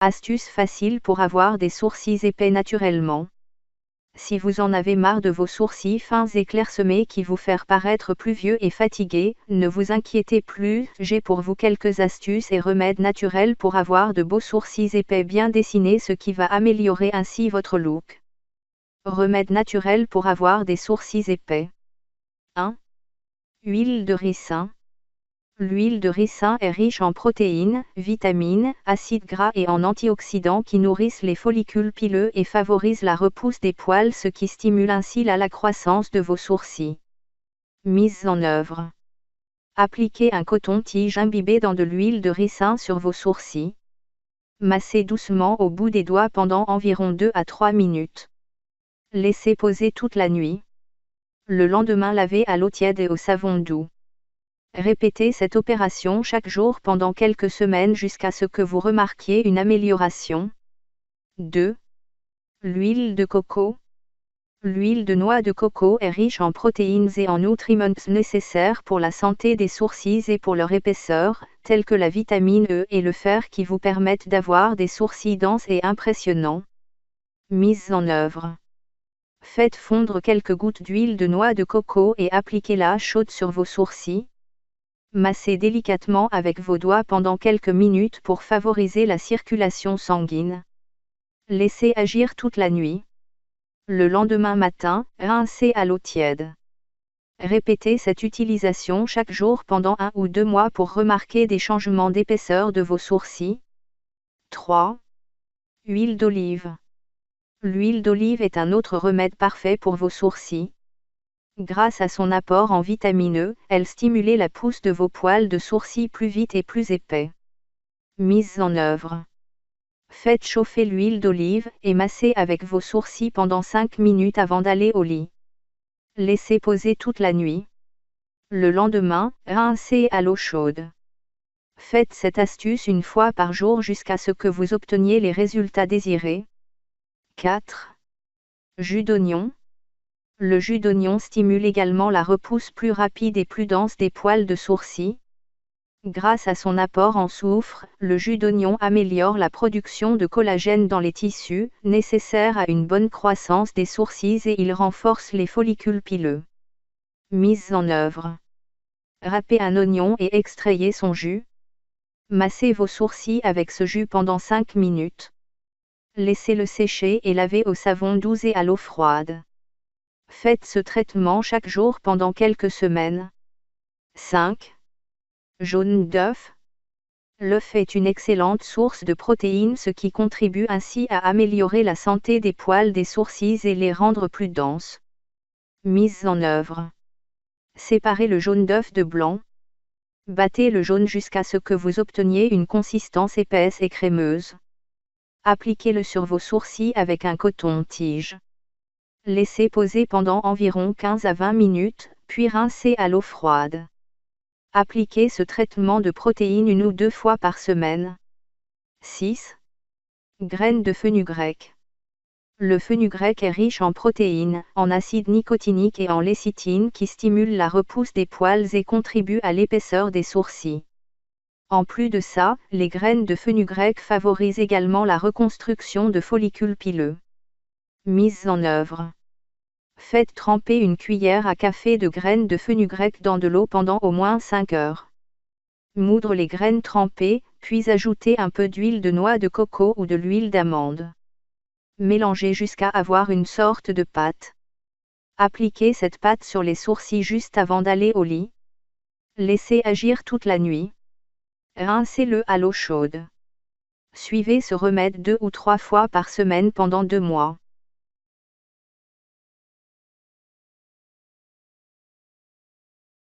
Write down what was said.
Astuce facile pour avoir des sourcils épais naturellement. Si vous en avez marre de vos sourcils fins et clairsemés qui vous font paraître plus vieux et fatigué, ne vous inquiétez plus, j'ai pour vous quelques astuces et remèdes naturels pour avoir de beaux sourcils épais bien dessinés, ce qui va améliorer ainsi votre look. Remèdes naturels pour avoir des sourcils épais. 1. Huile de ricin. L'huile de ricin est riche en protéines, vitamines, acides gras et en antioxydants qui nourrissent les follicules pileux et favorisent la repousse des poils, ce qui stimule ainsi la croissance de vos sourcils. Mise en œuvre. Appliquez un coton-tige imbibé dans de l'huile de ricin sur vos sourcils. Massez doucement au bout des doigts pendant environ 2 à 3 minutes. Laissez poser toute la nuit. Le lendemain, lavez à l'eau tiède et au savon doux. Répétez cette opération chaque jour pendant quelques semaines jusqu'à ce que vous remarquiez une amélioration. 2. L'huile de coco. L'huile de noix de coco est riche en protéines et en nutriments nécessaires pour la santé des sourcils et pour leur épaisseur, tels que la vitamine E et le fer qui vous permettent d'avoir des sourcils denses et impressionnants. Mise en œuvre. Faites fondre quelques gouttes d'huile de noix de coco et appliquez-la chaude sur vos sourcils. Massez délicatement avec vos doigts pendant quelques minutes pour favoriser la circulation sanguine. Laissez agir toute la nuit. Le lendemain matin, rincez à l'eau tiède. Répétez cette utilisation chaque jour pendant 1 ou 2 mois pour remarquer des changements d'épaisseur de vos sourcils. 3. Huile d'olive. L'huile d'olive est un autre remède parfait pour vos sourcils. Grâce à son apport en vitamine E, elle stimule la pousse de vos poils de sourcils plus vite et plus épais. Mise en œuvre. Faites chauffer l'huile d'olive et massez avec vos sourcils pendant 5 minutes avant d'aller au lit. Laissez poser toute la nuit. Le lendemain, rincez à l'eau chaude. Faites cette astuce une fois par jour jusqu'à ce que vous obteniez les résultats désirés. 4. Jus d'oignon. Le jus d'oignon stimule également la repousse plus rapide et plus dense des poils de sourcils. Grâce à son apport en soufre, le jus d'oignon améliore la production de collagène dans les tissus, nécessaire à une bonne croissance des sourcils, et il renforce les follicules pileux. Mise en œuvre. Râpez un oignon et extrayez son jus. Massez vos sourcils avec ce jus pendant 5 minutes. Laissez-le sécher et lavez au savon doux et à l'eau froide. Faites ce traitement chaque jour pendant quelques semaines. 5. Jaune d'œuf. L'œuf est une excellente source de protéines, ce qui contribue ainsi à améliorer la santé des poils des sourcils et les rendre plus denses. Mise en œuvre. Séparez le jaune d'œuf de blanc. Battez le jaune jusqu'à ce que vous obteniez une consistance épaisse et crémeuse. Appliquez-le sur vos sourcils avec un coton-tige. Laissez poser pendant environ 15 à 20 minutes, puis rincez à l'eau froide. Appliquez ce traitement de protéines 1 ou 2 fois par semaine. 6. Graines de fenugrec. Le fenugrec est riche en protéines, en acide nicotinique et en lécithine qui stimulent la repousse des poils et contribuent à l'épaisseur des sourcils. En plus de ça, les graines de fenugrec favorisent également la reconstruction de follicules pileux. Mise en œuvre. Faites tremper une cuillère à café de graines de fenugrec dans de l'eau pendant au moins 5 heures. Moudre les graines trempées, puis ajoutez un peu d'huile de noix de coco ou de l'huile d'amande. Mélangez jusqu'à avoir une sorte de pâte. Appliquez cette pâte sur les sourcils juste avant d'aller au lit. Laissez agir toute la nuit. Rincez-le à l'eau chaude. Suivez ce remède 2 ou 3 fois par semaine pendant 2 mois.